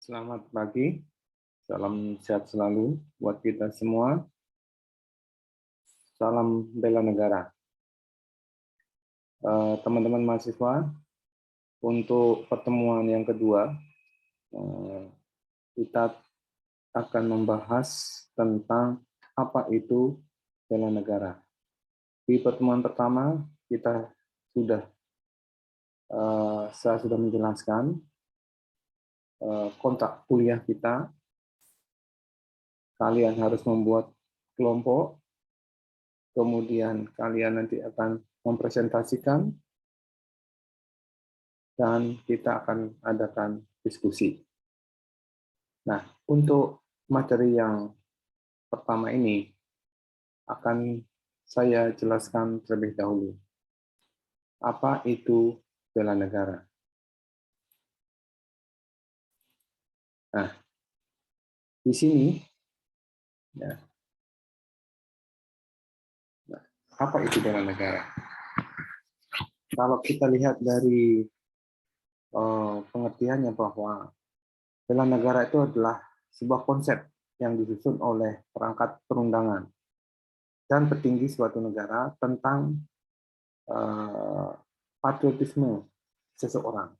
Selamat pagi, salam sehat selalu buat kita semua. Salam bela negara. Teman-teman mahasiswa, untuk pertemuan yang kedua, kita akan membahas tentang apa itu bela negara. Di pertemuan pertama, saya sudah menjelaskan kontrak kuliah kita. Kalian harus membuat kelompok, kemudian kalian nanti akan mempresentasikan, dan kita akan adakan diskusi. Nah, untuk materi yang pertama ini akan saya jelaskan terlebih dahulu. Apa itu bela negara? Nah, di sini, ya, apa itu bela negara? Kalau kita lihat dari pengertiannya bahwa bela negara itu adalah sebuah konsep yang disusun oleh perangkat perundangan dan petinggi suatu negara tentang patriotisme seseorang,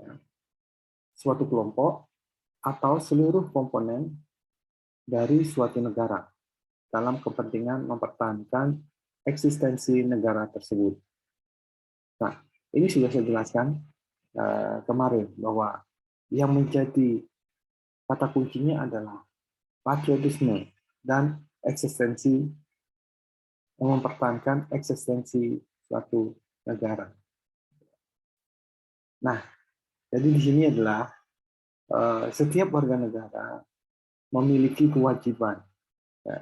ya, suatu kelompok atau seluruh komponen dari suatu negara dalam kepentingan mempertahankan eksistensi negara tersebut. Nah, ini sudah saya jelaskan kemarin bahwa yang menjadi kata kuncinya adalah patriotisme dan eksistensi, mempertahankan eksistensi suatu negara. Nah, jadi di sini adalah setiap warga negara memiliki kewajiban, ya,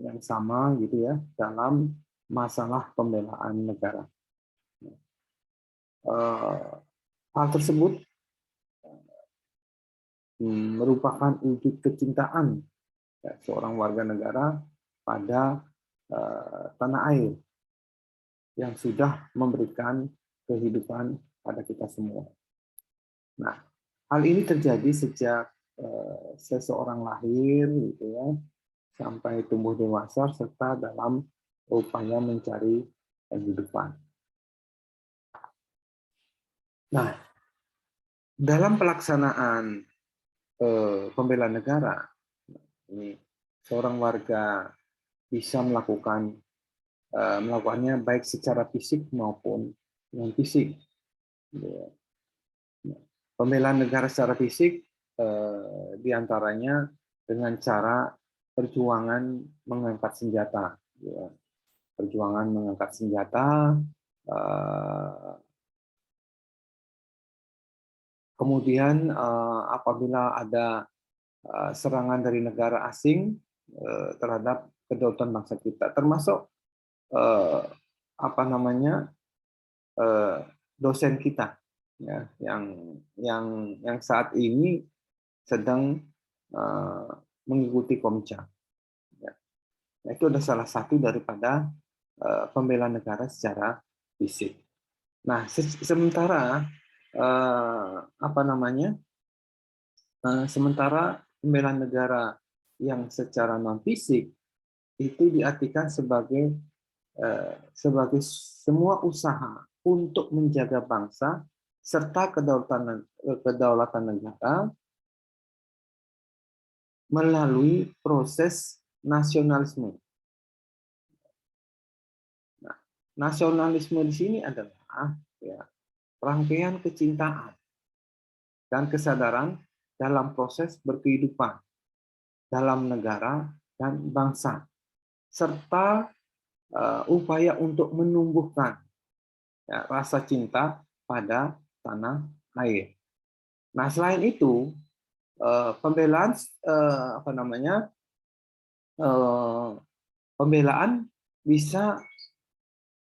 yang sama gitu ya dalam masalah pembelaan negara. Hal tersebut merupakan wujud kecintaan, ya, seorang warga negara pada tanah air yang sudah memberikan kehidupan pada kita semua. Nah, hal ini terjadi sejak seseorang lahir, gitu ya, sampai tumbuh dewasa serta dalam upaya mencari kehidupan. Nah, dalam pelaksanaan pembelaan negara, ini seorang warga bisa melakukannya baik secara fisik maupun non fisik. Pembelaan negara secara fisik diantaranya dengan cara perjuangan mengangkat senjata, perjuangan mengangkat senjata, kemudian apabila ada serangan dari negara asing terhadap kedaulatan bangsa kita, termasuk dosen kita, ya, yang saat ini sedang mengikuti Komca. Ya. Nah, itu adalah salah satu daripada pembelaan negara secara fisik. Nah, sementara sementara pembelaan negara yang secara non fisik itu diartikan sebagai semua usaha untuk menjaga bangsa serta kedaulatan negara melalui proses nasionalisme. Nah, nasionalisme di sini adalah, ya, rangkaian kecintaan dan kesadaran dalam proses berkehidupan dalam negara dan bangsa, serta upaya untuk menumbuhkan, ya, rasa cinta pada tanah air. Nah, selain itu, pembelaan pembelaan bisa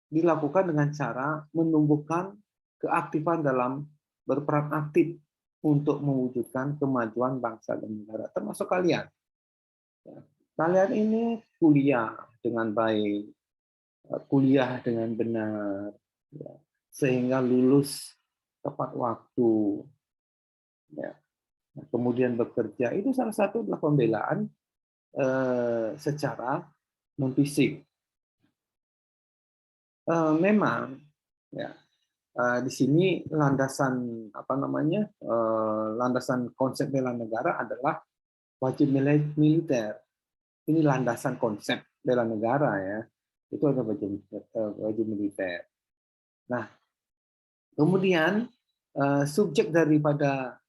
dilakukan dengan cara menumbuhkan keaktifan dalam berperan aktif untuk mewujudkan kemajuan bangsa dan negara, termasuk kalian. Kalian ini kuliah dengan baik, kuliah dengan benar, ya, sehingga lulus tepat waktu, ya. Nah, kemudian bekerja, itu salah satu adalah pembelaan secara non fisik. Memang, ya, di sini landasan apa namanya, landasan konsep bela negara adalah wajib militer. Ini landasan konsep bela negara, ya. Itu ada wajib militer. Nah, kemudian subjek daripada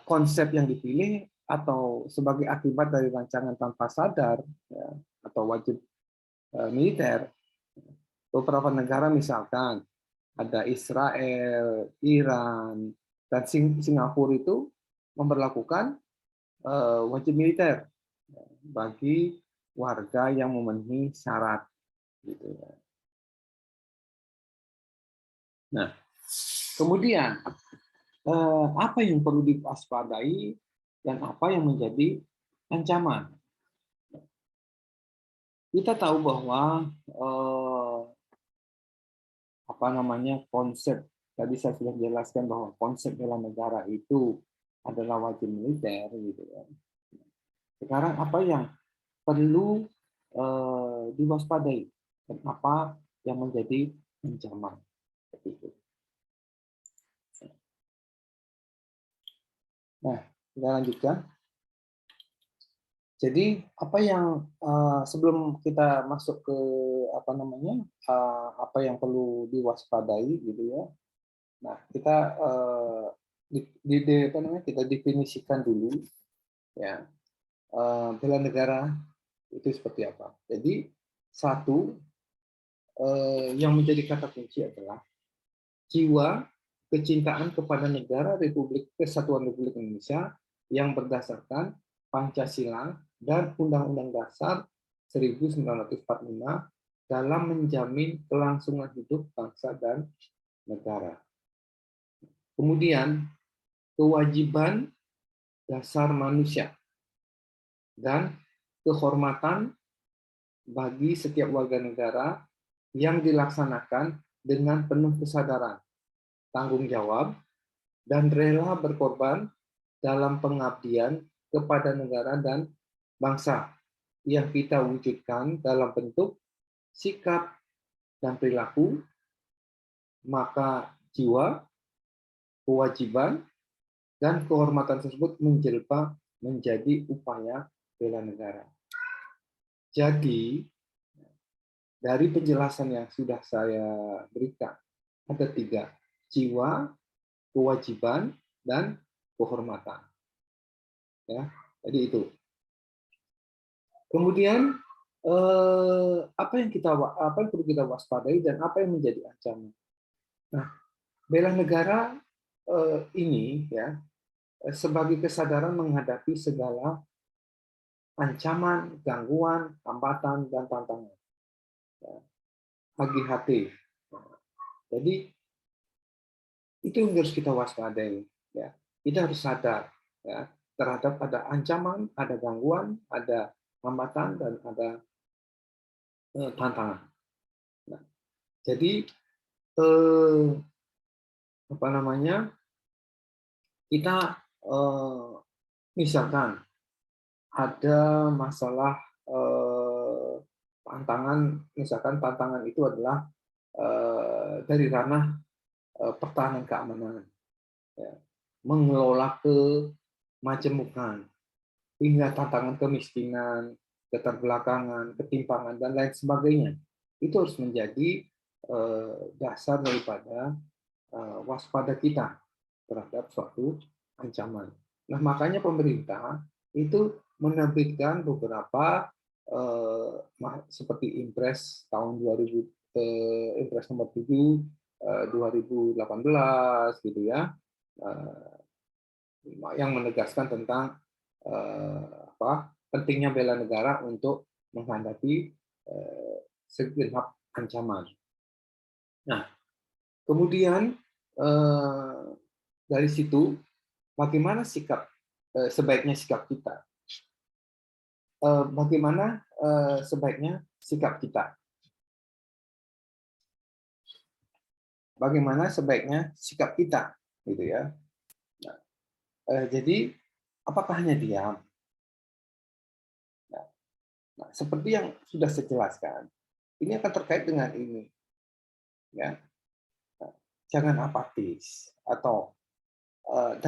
konsep yang dipilih atau sebagai akibat dari rancangan tanpa sadar, ya, atau wajib militer, beberapa negara misalkan ada Israel, Iran, dan Singapura itu memberlakukan wajib militer bagi warga yang memenuhi syarat, gitu ya. Nah, kemudian apa yang perlu diwaspadai dan apa yang menjadi ancaman? Kita tahu bahwa apa namanya, konsep tadi saya sudah jelaskan bahwa konsep bela negara itu adalah wajib militer, gitu ya. Sekarang apa yang perlu diwaspadai dan apa yang menjadi ancaman? Nah, kita lanjutkan. Jadi apa yang sebelum kita masuk ke apa namanya, apa yang perlu diwaspadai, gitu ya. Nah, kita apa namanya, kita definisikan dulu, ya, bela negara itu seperti apa. Jadi satu, yang menjadi kata kunci adalah jiwa kecintaan kepada negara Kesatuan Republik Indonesia yang berdasarkan Pancasila dan Undang-Undang Dasar 1945 dalam menjamin kelangsungan hidup bangsa dan negara. Kemudian, kewajiban dasar manusia dan kehormatan bagi setiap warga negara yang dilaksanakan dengan penuh kesadaran, tanggung jawab, dan rela berkorban dalam pengabdian kepada negara dan bangsa yang kita wujudkan dalam bentuk sikap dan perilaku, maka jiwa, kewajiban, dan kehormatan tersebut menjelma menjadi upaya bela negara. Jadi, dari penjelasan yang sudah saya berikan, ada 3, jiwa, kewajiban, dan kehormatan. Ya, jadi itu. Kemudian apa yang perlu kita waspadai dan apa yang menjadi ancaman. Nah, bela negara ini, ya, sebagai kesadaran menghadapi segala ancaman, gangguan, hambatan, dan tantangan. Ya, HGHT. Jadi itu yang harus kita waspadai. Ya, kita harus sadar, ya, terhadap ada ancaman, ada gangguan, ada hambatan, dan ada tantangan. Nah, jadi apa namanya, kita misalkan ada masalah tantangan, misalkan tantangan itu adalah dari ranah pertahanan keamanan, ya, mengelola kemajemukan, hingga tantangan kemiskinan, keterbelakangan, ketimpangan, dan lain sebagainya. Itu harus menjadi dasar daripada waspada kita terhadap suatu ancaman. Nah, makanya pemerintah itu menerbitkan beberapa seperti Impres tahun 2000, Impres nomor 7 2018, gitu ya, yang menegaskan tentang pentingnya bela negara untuk menghadapi segenap ancaman. Nah, kemudian dari situ bagaimana sebaiknya sikap kita? Bagaimana sebaiknya sikap kita? bagaimana sebaiknya sikap kita, gitu ya. Nah, jadi apakah hanya diam? Nah, seperti yang sudah saya jelaskan, ini akan terkait dengan ini, ya. Nah, jangan apatis atau eh,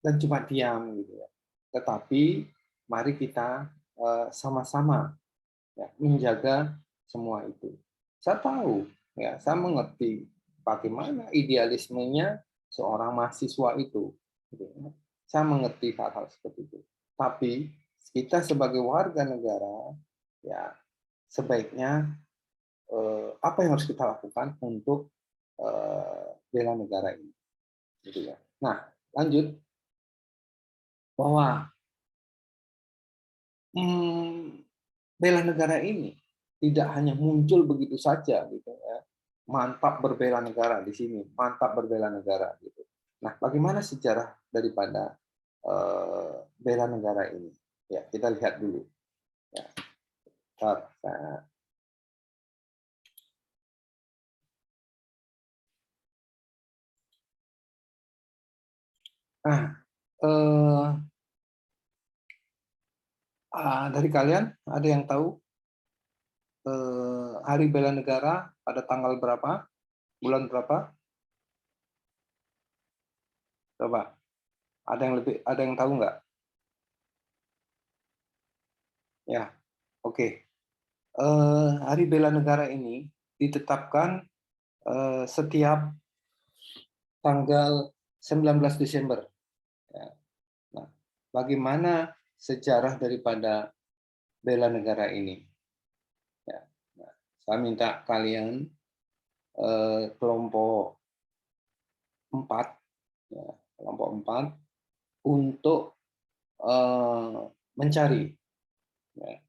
dan cuma diam, gitu ya. Tetapi mari kita sama-sama ya, menjaga semua itu. Saya tahu, ya, saya mengerti bagaimana idealismenya seorang mahasiswa itu. Gitu ya. Saya mengerti hal-hal seperti itu. Tapi kita sebagai warga negara, ya sebaiknya apa yang harus kita lakukan untuk bela negara ini. Gitu ya. Nah, lanjut bahwa hmm, bela negara ini tidak hanya muncul begitu saja gitu ya. Mantap berbela negara di sini, mantap berbela negara gitu. Nah, bagaimana sejarah daripada bela negara ini? Ya, kita lihat dulu. Ya, nah, eh, dari kalian ada yang tahu Hari Bela Negara pada tanggal berapa? Bulan berapa? Coba. Ada yang tahu nggak? Ya, oke. Hari Bela Negara ini ditetapkan setiap tanggal 19 Desember. Ya. Nah, bagaimana sejarah daripada bela negara ini? Ya. Nah, saya minta kalian kelompok 4, ya, kelompok 4 untuk mencari ya,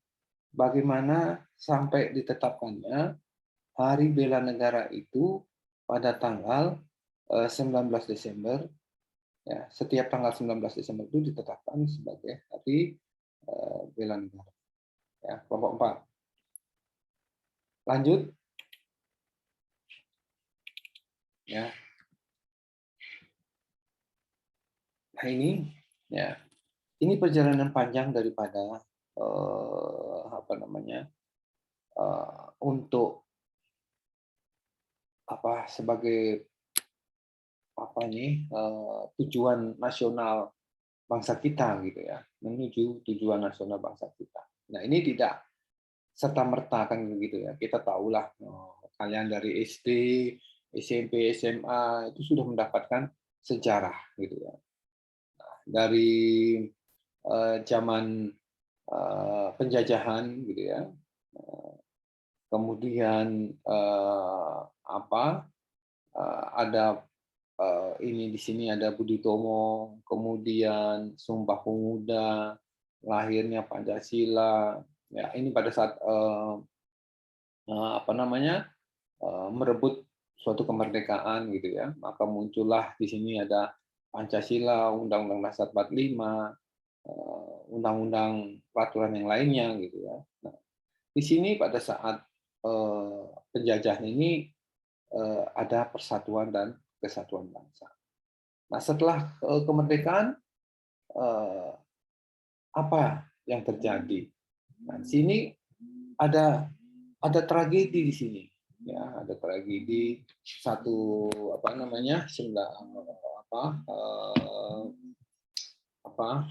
bagaimana sampai ditetapkannya Hari Bela Negara itu pada tanggal 19 Desember. Ya, setiap tanggal 19 Desember itu ditetapkan sebagai Hari Bela Negara. Ya, kelompok 4. Lanjut. Ya. Nah ini, ya, ini perjalanan panjang daripada apa namanya untuk apa sebagai apa nih tujuan nasional bangsa kita gitu ya, menuju tujuan nasional bangsa kita. Nah ini tidak serta merta kan begitu ya. Kita tahulah kalian dari SD, SMP, SMA itu sudah mendapatkan sejarah gitu ya. Dari zaman penjajahan gitu ya. Kemudian apa ada ini di sini ada Budi Tomo, kemudian Sumpah Pemuda, lahirnya Pancasila. Ya, ini pada saat apa namanya merebut suatu kemerdekaan gitu ya, maka muncullah di sini ada Pancasila, Undang-Undang Dasar 45, undang-undang peraturan yang lainnya gitu ya. Nah, di sini pada saat penjajahan ini ada persatuan dan kesatuan bangsa. Nah, setelah kemerdekaan apa yang terjadi? Nah, di sini ada tragedi di sini. Ya, ada tragedi satu apa namanya? Apa apa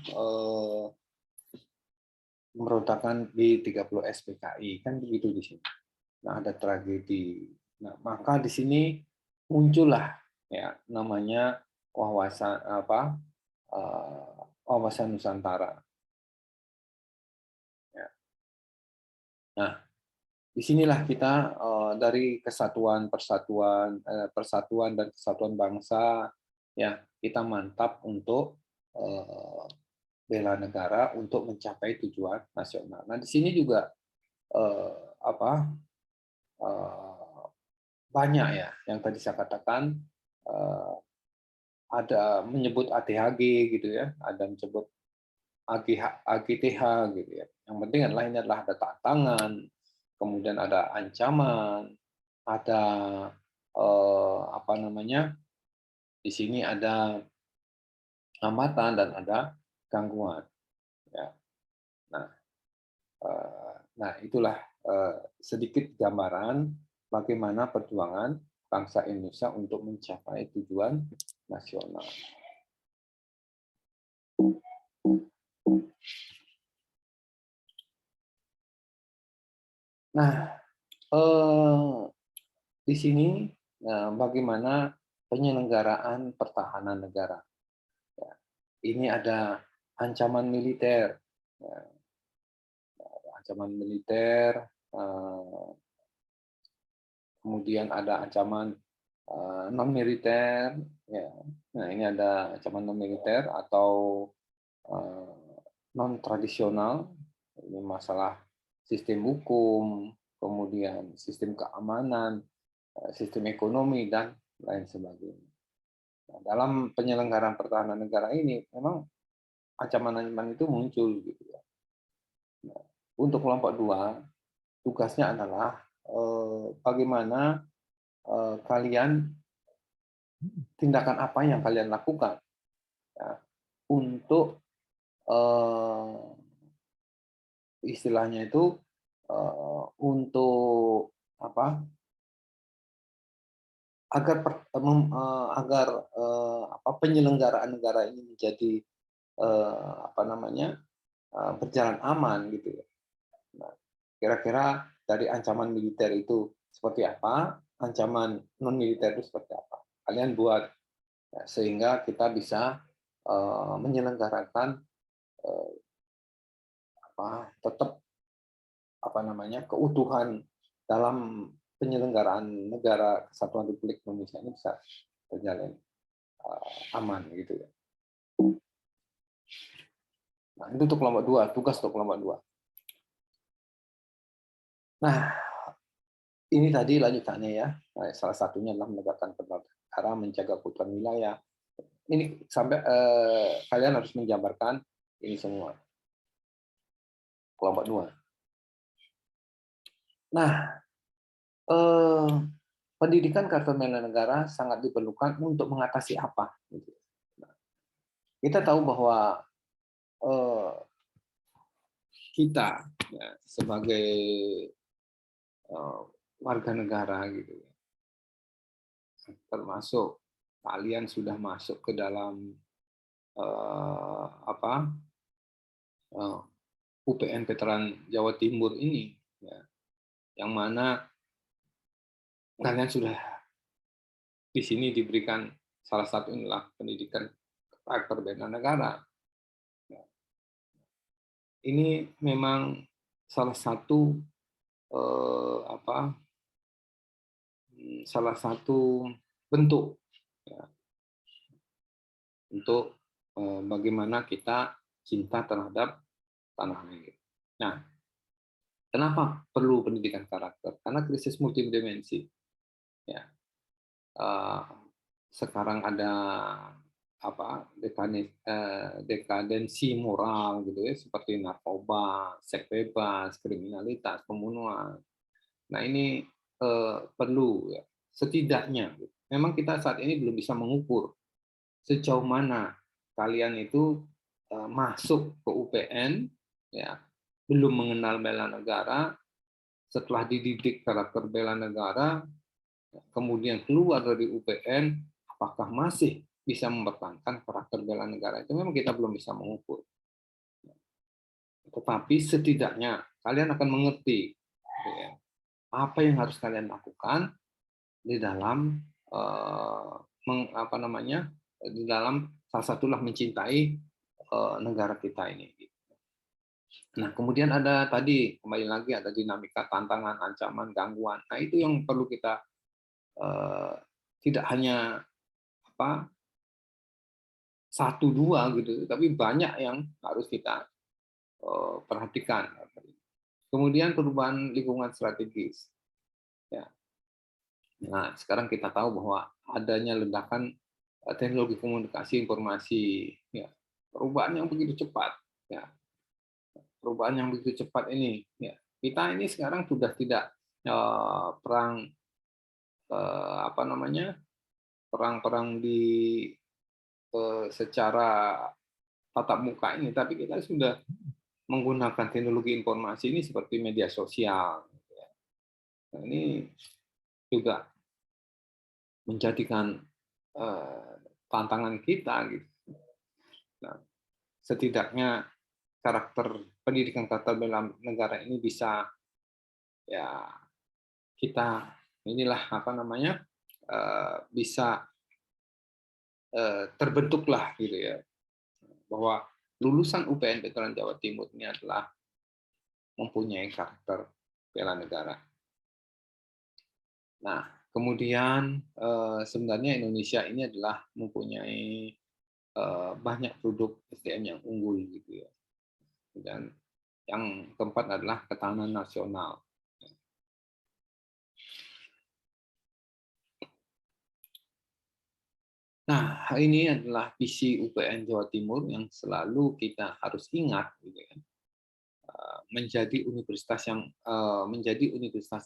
pemberontakan di 30 SPKI kan begitu di sini. Nah, ada tragedi. Nah, maka di sini muncullah ya namanya wawasan apa wawasan Nusantara. Ya. Nah, disinilah kita dari persatuan dan kesatuan bangsa ya kita mantap untuk bela negara untuk mencapai tujuan nasional. Nah di sini juga apa banyak ya yang tadi saya katakan ada menyebut ATHG gitu ya, ada menyebut AGTH gitu ya. Yang penting adalah ini adalah ada tantangan, kemudian ada ancaman, ada apa namanya, di sini ada hambatan dan ada gangguan. Ya. Nah, nah itulah sedikit gambaran bagaimana perjuangan bangsa Indonesia untuk mencapai tujuan nasional. Nah, di sini bagaimana penyelenggaraan pertahanan negara. Ya, ini ada ancaman militer, ya, ancaman militer, kemudian ada ancaman non militer. Ya. Nah, ini ada ancaman non militer atau non tradisional. Ini masalah sistem hukum, kemudian sistem keamanan, sistem ekonomi, dan lain sebagainya. Nah, dalam penyelenggaraan pertahanan negara ini, memang ancaman-ancaman itu muncul. Gitu ya. Nah, untuk kelompok 2, tugasnya adalah bagaimana kalian, tindakan apa yang kalian lakukan ya, untuk istilahnya itu untuk apa? Agar penyelenggaraan negara ini menjadi apa namanya, berjalan aman gitu ya. Nah, kira-kira dari ancaman militer itu seperti apa, ancaman non militer itu seperti apa? Kalian buat ya, sehingga kita bisa menyelenggarakan tetap apa namanya, keutuhan dalam penyelenggaraan negara Kesatuan Republik Indonesia ini bisa berjalan aman gitu ya. Nah, itu untuk kelompok 2, tugas untuk kelompok 2. Nah, ini tadi lanjutannya ya. Nah, salah satunya adalah menegakkan kedaulatan negara, menjaga keutuhan wilayah. Ini sampai kalian harus menjabarkan ini semua. Kelompok 2. Nah, pendidikan karakter bela negara sangat diperlukan untuk mengatasi apa? Nah, kita tahu bahwa kita ya, sebagai warga negara gitu ya, termasuk kalian sudah masuk ke dalam UPN Veteran Jawa Timur ini, ya, yang mana kalian sudah di sini diberikan salah satu inilah pendidikan karakter bela negara. Ini memang salah satu salah satu bentuk ya, untuk bagaimana kita cinta terhadap tanah air. Nah, kenapa perlu pendidikan karakter? Karena krisis multidimensi. Ya, sekarang ada dekadensi moral gitu ya, seperti narkoba, seks bebas, kriminalitas, pembunuhan. Nah, ini perlu ya, setidaknya. Memang kita saat ini belum bisa mengukur sejauh mana kalian itu masuk ke UPN, ya, belum mengenal bela negara, setelah dididik karakter bela negara, kemudian keluar dari UPN, apakah masih bisa mempertahankan karakter bela negara? Itu memang kita belum bisa mengukur. Tetapi setidaknya kalian akan mengerti ya, apa yang harus kalian lakukan di dalam di dalam salah satulah mencintai negara kita ini. Nah, kemudian ada tadi kembali lagi ada dinamika, tantangan, ancaman, gangguan. Nah, itu yang perlu kita tidak hanya satu dua gitu, tapi banyak yang harus kita perhatikan. Kemudian perubahan lingkungan strategis. Ya. Nah, sekarang kita tahu bahwa adanya ledakan teknologi komunikasi informasi, ya, perubahan yang begitu cepat, ya, perubahan yang begitu cepat ini, ya, kita ini sekarang sudah tidak perang apa namanya, perang-perang di secara tatap muka ini, tapi kita sudah menggunakan teknologi informasi ini seperti media sosial. Nah, ini juga menjadikan tantangan kita gitu. Nah, setidaknya pendidikan karakter bela negara ini bisa, ya, kita inilah apa namanya, bisa terbentuklah gitu ya, bahwa lulusan UPN Veteran Jawa Timur ini adalah mempunyai karakter bela negara. Nah, kemudian sebenarnya Indonesia ini adalah mempunyai banyak produk SDM yang unggul gitu ya. Dan yang keempat adalah ketahanan nasional. Nah, ini adalah visi UPN Jawa Timur yang selalu kita harus ingat, gitu ya. Menjadi universitas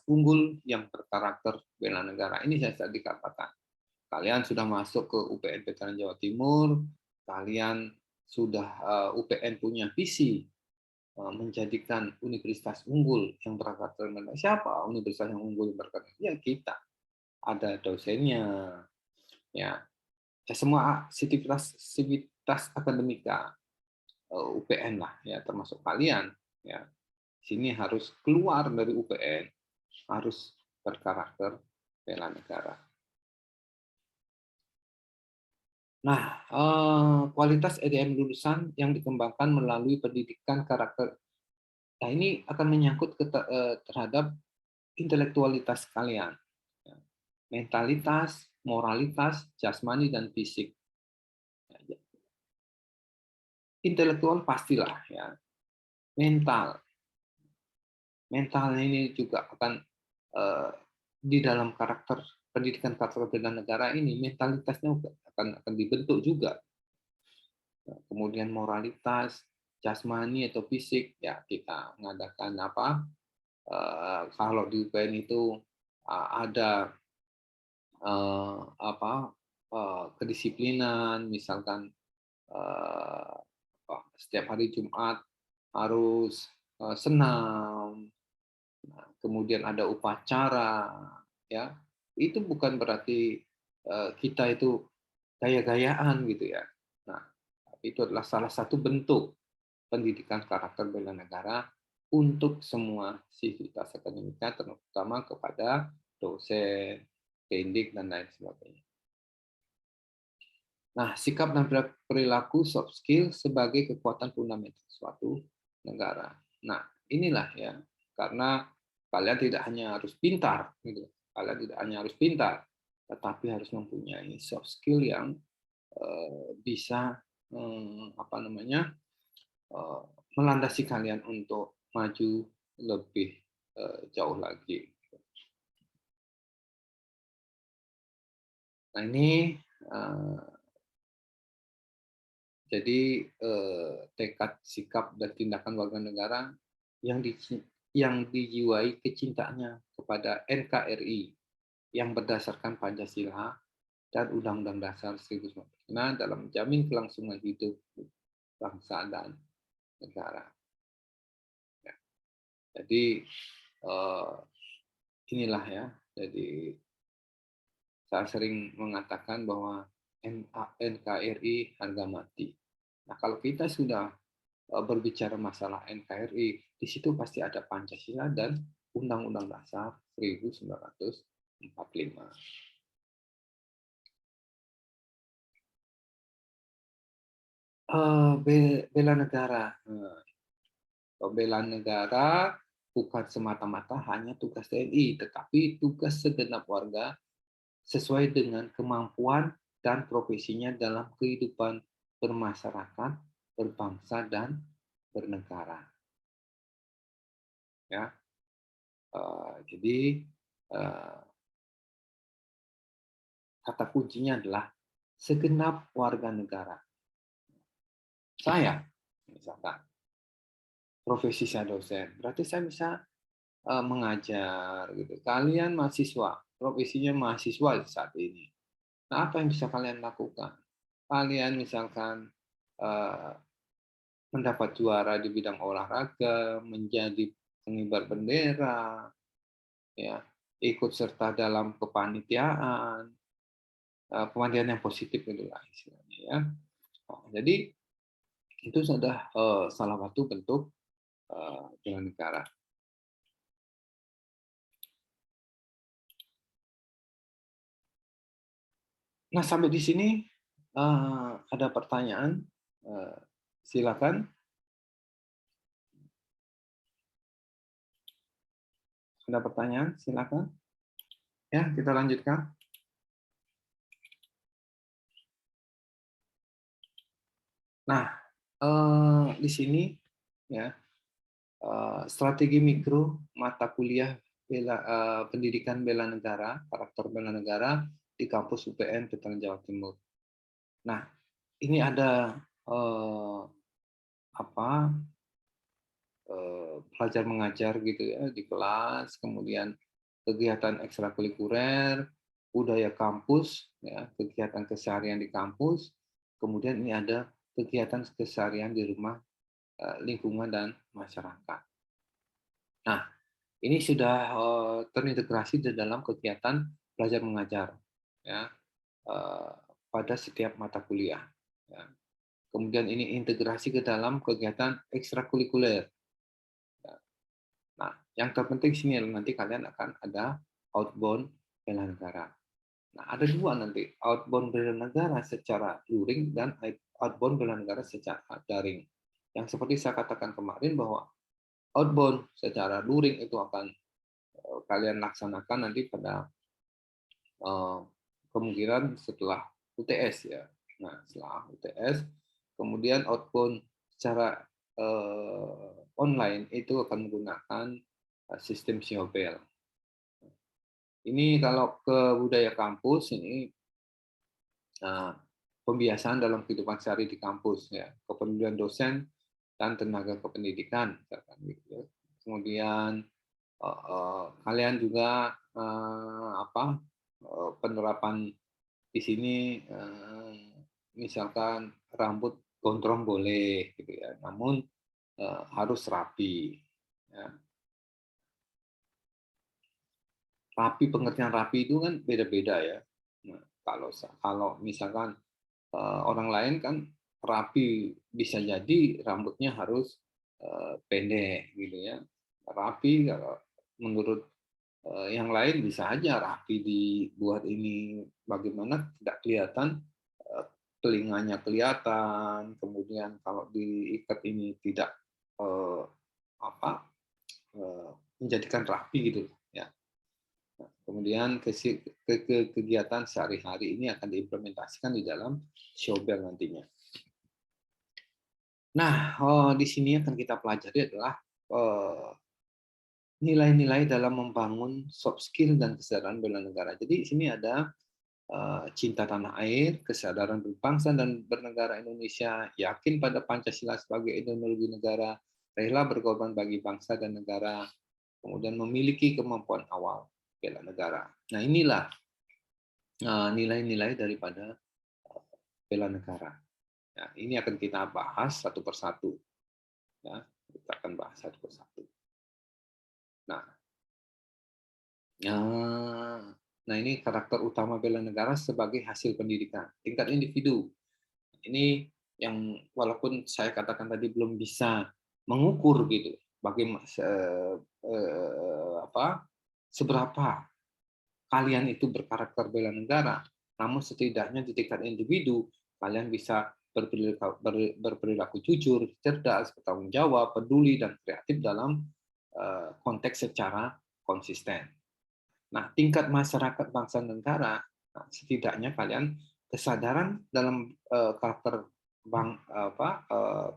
unggul yang berkarakter bela negara. Ini saya tadi katakan. Kalian sudah masuk ke UPN Veteran Jawa Timur, kalian sudah UPN punya visi menjadikan universitas unggul yang berkarakter bela negara. Siapa universitas yang unggul yang berkarakter? Ya kita. Ada dosennya, ya, semua sivitas akademika UPN lah, ya, termasuk kalian, ya, sini harus keluar dari UPN, harus berkarakter bela negara. Nah, kualitas EDM lulusan yang dikembangkan melalui pendidikan karakter, nah ini akan menyangkut terhadap intelektualitas kalian, ya, mentalitas, moralitas, jasmani dan fisik. Intelektual pastilah, ya, mental ini juga akan di dalam karakter pendidikan karakter bela negara ini, mentalitasnya akan dibentuk juga. Kemudian moralitas, jasmani atau fisik, ya kita mengadakan apa, kalau di UPN itu ada apa, kedisiplinan, misalkan setiap hari Jumat harus senam. Nah, kemudian ada upacara, ya, itu bukan berarti kita itu gaya-gayaan gitu ya. Nah, itu adalah salah satu bentuk pendidikan karakter bela negara untuk semua sivitas akademika, terutama kepada dosen, pendidik, dan lain sebagainya. Nah, sikap dan perilaku soft skill sebagai kekuatan fundamental suatu negara. Nah, inilah ya, karena kalian tidak hanya harus pintar, gitu. Kalian tidak hanya harus pintar, tetapi harus mempunyai soft skill yang bisa apa namanya, melandasi kalian untuk maju lebih jauh lagi. Nah, ini jadi tekad, sikap, dan tindakan warga negara yang dijiwai kecintaannya kepada NKRI yang berdasarkan Pancasila dan Undang-Undang Dasar 1945 dalam menjamin kelangsungan hidup bangsa dan negara. Ya. Jadi inilah ya. Jadi saya sering mengatakan bahwa NKRI harga mati. Nah, kalau kita sudah berbicara masalah NKRI, di situ pasti ada Pancasila dan Undang-Undang Dasar 1945. Bela negara. Bela negara bukan semata-mata hanya tugas TNI, tetapi tugas segenap warga sesuai dengan kemampuan dan profesinya dalam kehidupan bermasyarakat, berbangsa, dan bernegara. Ya, jadi kata kuncinya adalah segenap warga negara. Saya, misalkan, profesi saya dosen, berarti saya bisa mengajar. Gitu. Kalian mahasiswa, profesinya mahasiswa saat ini. Nah, apa yang bisa kalian lakukan? Kalian misalkan mendapat juara di bidang olahraga, menjadi pengibar bendera, ya, ikut serta dalam kepanitiaan, kepanitiaan yang positif itulah istilahnya ya. Jadi itu sudah salah satu bentuk bela negara. Nah, sampai di sini ada pertanyaan, silakan. Ada pertanyaan, silakan. Ya, kita lanjutkan. Nah, di sini ya strategi mikro mata kuliah pendidikan bela negara, karakter bela negara di kampus UPN Veteran Jawa Timur. Nah, ini ada belajar mengajar gitu ya di kelas, kemudian kegiatan ekstrakurikuler, budaya kampus, ya, kegiatan keseharian di kampus, kemudian ini ada kegiatan keseharian di rumah, lingkungan dan masyarakat. Nah, ini sudah terintegrasi di dalam kegiatan belajar mengajar, ya, pada setiap mata kuliah. Ya. Kemudian ini integrasi ke dalam kegiatan ekstrakurikuler. Ya. Nah, yang terpenting sini nanti kalian akan ada outbound bela negara. Nah, ada dua nanti, outbound bela negara secara luring dan outbound bela negara secara daring. Yang seperti saya katakan kemarin bahwa outbound secara luring itu akan kalian laksanakan nanti pada kemungkinan setelah UTS ya. Nah, setelah UTS, kemudian outbound secara online itu akan menggunakan sistem Siobel. Ini kalau ke budaya kampus ini pembiasaan dalam kehidupan sehari di kampus ya, kepedulian dosen dan tenaga kependidikan gitu ya. Kemudian kalian juga penerapan di sini misalkan rambut gondrong boleh gitu ya, namun harus rapi ya. Rapi, pengertian rapi itu kan beda-beda ya. Nah, kalau misalkan orang lain kan rapi bisa jadi rambutnya harus pendek gitu ya. Rapi kalau menurut yang lain bisa aja rapi dibuat ini bagaimana tidak kelihatan, telinganya kelihatan, kemudian kalau diikat ini tidak apa menjadikan rapi gitu ya. Kemudian kegiatan sehari-hari ini akan diimplementasikan di dalam Showbell nantinya. Nah, di sini akan kita pelajari adalah nilai-nilai dalam membangun soft skill dan kesadaran bela negara. Jadi di sini ada cinta tanah air, kesadaran berbangsa dan bernegara Indonesia, yakin pada Pancasila sebagai ideologi negara, rela berkorban bagi bangsa dan negara, kemudian memiliki kemampuan awal bela negara. Nah, inilah nilai-nilai daripada bela negara. Ya, ini akan kita bahas satu persatu. Ya, kita akan bahas satu persatu. Nah, nah ini karakter utama bela negara sebagai hasil pendidikan tingkat individu. Ini yang walaupun saya katakan tadi belum bisa mengukur gitu, bagaimana seberapa kalian itu berkarakter bela negara, namun setidaknya di tingkat individu kalian bisa berperilaku jujur, cerdas, bertanggung jawab, peduli, dan kreatif dalam konteks secara konsisten. Nah, tingkat masyarakat bangsa dan negara, nah, setidaknya kalian kesadaran dalam karakter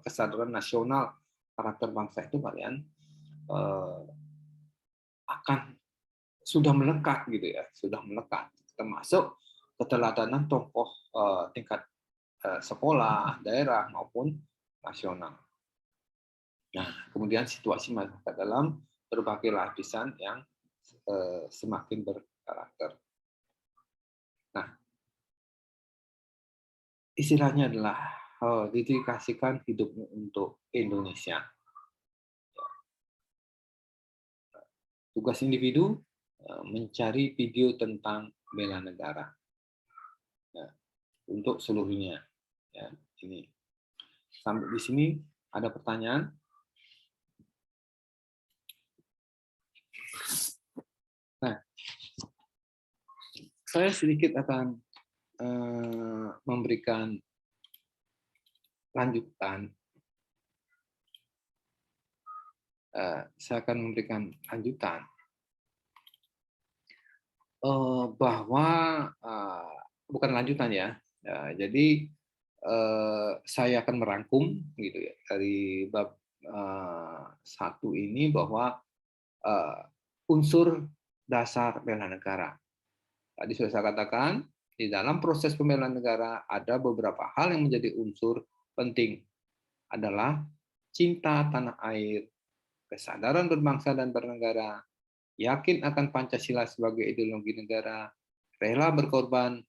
kesadaran nasional karakter bangsa itu kalian akan sudah melekat gitu ya, sudah melekat, termasuk keteladanan tokoh tingkat sekolah, daerah maupun nasional. Nah, kemudian situasi masyarakat dalam berbagai lapisan yang semakin karakter. Nah, istilahnya adalah dedikasikan hidupmu untuk Indonesia. Tugas individu mencari video tentang bela negara ya, untuk seluruhnya. Ya, ini sampai di sini ada pertanyaan? Nah, saya sedikit akan memberikan lanjutan. Saya akan memberikan lanjutan bahwa bukan lanjutan ya. Jadi saya akan merangkum gitu ya dari bab 1 ini bahwa unsur dasar bela negara. Tadi sudah saya katakan, di dalam proses pembelaan negara ada beberapa hal yang menjadi unsur penting, adalah cinta tanah air, kesadaran berbangsa dan bernegara, yakin akan Pancasila sebagai ideologi negara, rela berkorban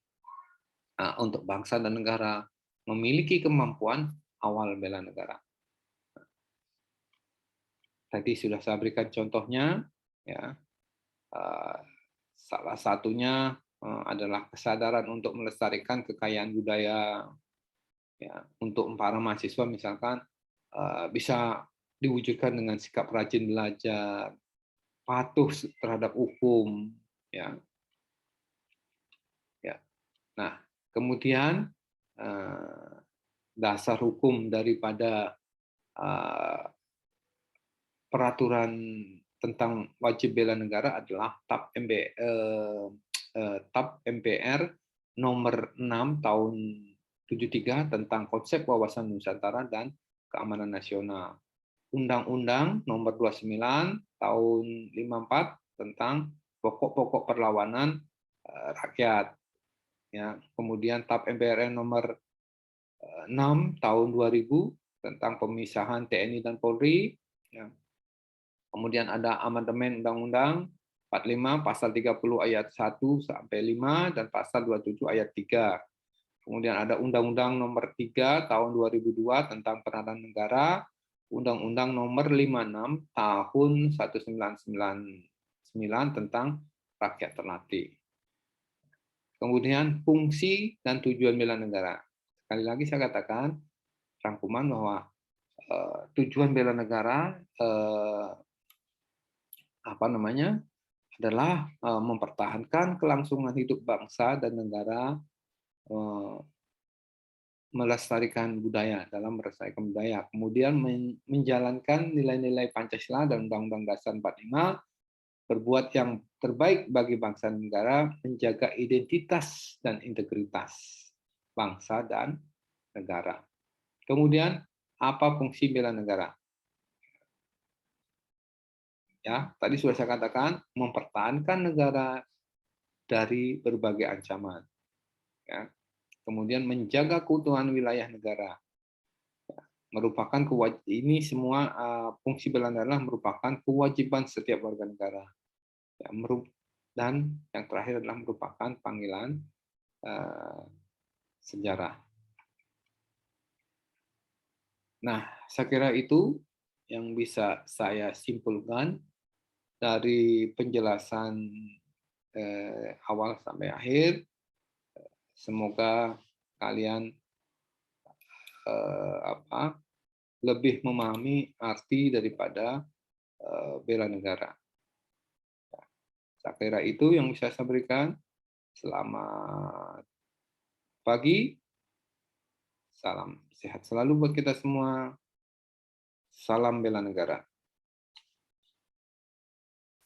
untuk bangsa dan negara, memiliki kemampuan awal bela negara. Tadi sudah saya berikan contohnya, ya. Salah satunya adalah kesadaran untuk melestarikan kekayaan budaya. Ya, untuk para mahasiswa misalkan bisa diwujudkan dengan sikap rajin belajar, patuh terhadap hukum, ya. Ya. Nah, kemudian dasar hukum daripada peraturan tentang wajib bela negara adalah TAP MPR nomor 6 tahun 73 tentang konsep wawasan Nusantara dan keamanan nasional. Undang-Undang nomor 29 tahun 54 tentang pokok-pokok perlawanan rakyat. Ya, kemudian TAP MPR nomor 6 tahun 2000 tentang pemisahan TNI dan Polri. Ya. Kemudian ada amandemen Undang-Undang 45 pasal 30 ayat 1 sampai 5 dan pasal 27 ayat 3. Kemudian ada Undang-Undang nomor 3 tahun 2002 tentang peranan negara, Undang-Undang nomor 56 tahun 1999 tentang rakyat terlatih. Kemudian fungsi dan tujuan bela negara. Sekali lagi saya katakan rangkuman bahwa tujuan bela negara adalah mempertahankan kelangsungan hidup bangsa dan negara, melestarikan budaya, dalam melestarikan budaya, kemudian menjalankan nilai-nilai Pancasila dan Undang-Undang Dasar 45, berbuat yang terbaik bagi bangsa dan negara, menjaga identitas dan integritas bangsa dan negara. Kemudian apa fungsi bela negara? Ya, tadi sudah saya katakan mempertahankan negara dari berbagai ancaman. Ya. Kemudian menjaga keutuhan wilayah negara. Merupakan ini semua fungsi bela negara merupakan kewajiban setiap warga negara. Ya, dan yang terakhir adalah merupakan panggilan sejarah. Nah, saya kira itu yang bisa saya simpulkan dari penjelasan awal sampai akhir. Semoga kalian lebih memahami arti daripada bela negara. Saya kira itu yang bisa saya berikan. Selamat pagi. Salam sehat selalu buat kita semua. Salam bela negara.